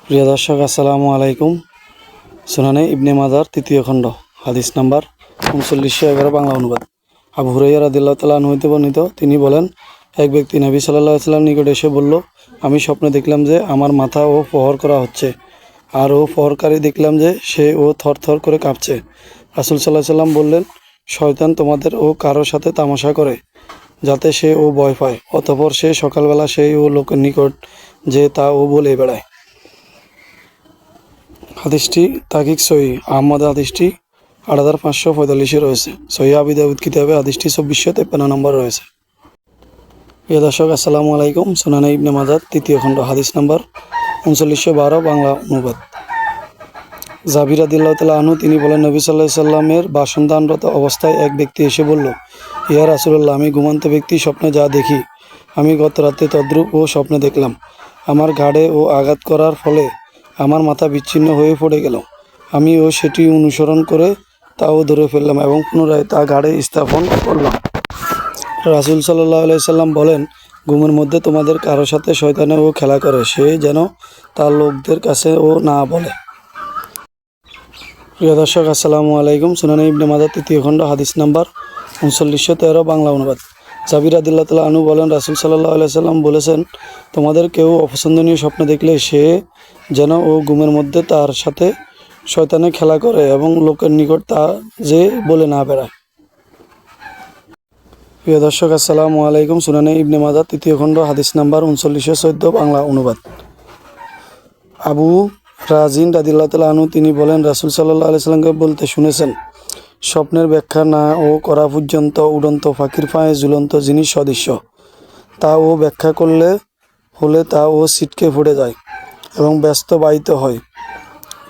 প্রিয় দর্শক, আসসালামু আলাইকুম। সুনানে ইবনে মাজার তৃতীয় খণ্ড, হাদিস নাম্বার 3911, বাংলা অনুবাদ। আবু হুরায়রা রাদিয়াল্লাহু তাআলা আনহু হতে বর্ণিত, তিনি বলেন, এক ব্যক্তি নবী সাল্লাল্লাহু আলাইহি ওয়াসাল্লাম নিকট এসে বলল, আমি স্বপ্নে দেখলাম যে আমার মাথা ও প্রহর করা হচ্ছে, আর ও প্রহরকারী দেখলাম যে সে ও থরথর করে কাঁপছে। রাসূল সাল্লাল্লাহু আলাইহি ওয়াসাল্লাম বললেন, শয়তান তোমাদের ও কারোর সাথে তামাশা করে যাতে সে ও ভয় পায়, অতঃপর সে সকালবেলা সেই ও লোকের নিকট যে তা ও বলে বেড়ায়। হাদিসটি তাকিক সহি আহমদ, হাদিসটি 8545 রয়েছে। সহি আবি দাউদ কিতাবে হাদিসটি 2453 নম্বর রয়েছে। প্রিয় দর্শক, আসসালামু আলাইকুম। সুনানে ইবনে মাজার তৃতীয় খণ্ড, হাদিস নাম্বার 3912, বাংলা অনুবাদ। জাবির রাদিয়াল্লাহু তাআলা আনহু তিনি বলেন, নবী সাল্লাল্লাহু আলাইহি সাল্লামের বাসনদানরত অবস্থায় এক ব্যক্তি এসে বলল, ইয়া রাসূলুল্লাহ, আমি ঘুমন্ত ব্যক্তি স্বপ্নে যা দেখি, আমি গত রাতে তদ্রূপ ও স্বপ্নে দেখলাম। আমার ঘাড়ে ও আঘাত করার ফলে আমার মাথা বিচ্ছিন্ন হয়ে পড়ে গেল। আমি ও সেটি অনুসরণ করে তাও ধরে ফেললাম এবং পুনরায় তা ঘাড়ে স্থাপন করলাম। রাসূল সাল্লাল্লাহু আলাইহি সাল্লাম বলেন, ঘুমের মধ্যে তোমাদের কারো সাথে শয়তানে ও খেলা করে, সে যেন তার লোকদের কাছে ও না বলে। প্রিয় দর্শক, আসসালামু আলাইকুম। সুনানে ইবনে মাজার তৃতীয় খণ্ড, হাদিস নাম্বার 3913, বাংলা অনুবাদ। জাবির রাদিয়াল্লাহু তাআলা আনহু বলেন, রাসূল সাল্লাল্লাহু আলাইহি সাল্লাম বলেছেন, তোমাদের কেউ অপছন্দনীয় স্বপ্ন দেখলে সে যেন ও ঘুমের মধ্যে তার সাথে শয়তানে খেলা করে এবং লোকের নিকট তা যে বলে না বেড়ায়। প্রিয় দর্শক, আসসালামু আলাইকুম। সুনানে ইবনে মাজার তৃতীয় খণ্ড, হাদিস নাম্বার 3914, বাংলা অনুবাদ। আবু রাজিন রাদিয়াল্লাহু তাআলা আনহু তিনি বলেন, রাসূল সাল্লাল্লাহু আলাইহি সাল্লামকে বলতে শুনেছেন, স্বপ্নের ব্যাখ্যা না ও করা পর্যন্ত উড়ন্ত পাখির পায়ে ঝুলন্ত জিনিস সদৃশ্য, তা ও ব্যাখ্যা করলে হলে তা ও ছিটকে পড়ে যায় এবং বাস্তবায়িত হয়।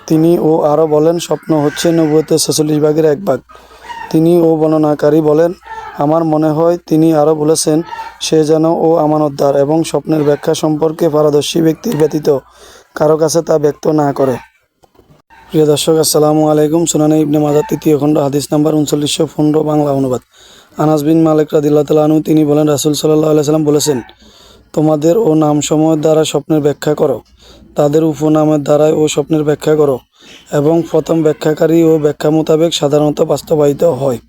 তিনি ও আরও বলেন, স্বপ্ন হচ্ছে নবুয়তের 46 ভাগের 1 ভাগ। তিনি ও বর্ণনাকারী বলেন, আমার মনে হয় তিনি আরও বলেছেন, সে যেন ও আমানতদার এবং স্বপ্নের ব্যাখ্যা সম্পর্কে পারদর্শী ব্যক্তির ব্যতীত কারো কাছে তা ব্যক্ত না করে। প্রিয় দর্শক, আসসালামু আলাইকুম। সুনানে ইবনে মাজার তৃতীয় খণ্ড, হাদিস নাম্বার 3915, বাংলা অনুবাদ। আনাস বিন মালিক রাদিয়াল্লাহু তাআলা আনহু তিনি বলেন, রাসূল সাল্লাল্লাহু আলাইহি সাল্লাম বলেছেন, তোমাদের ও নামসমূহের দ্বারা স্বপ্নের ব্যাখ্যা করো, তাদের উপনামের দ্বারাই ও স্বপ্নের ব্যাখ্যা করো, এবং প্রথম ব্যাখ্যাকারী ও ব্যাখ্যা মোতাবেক সাধারণত বাস্তবায়িত হয়।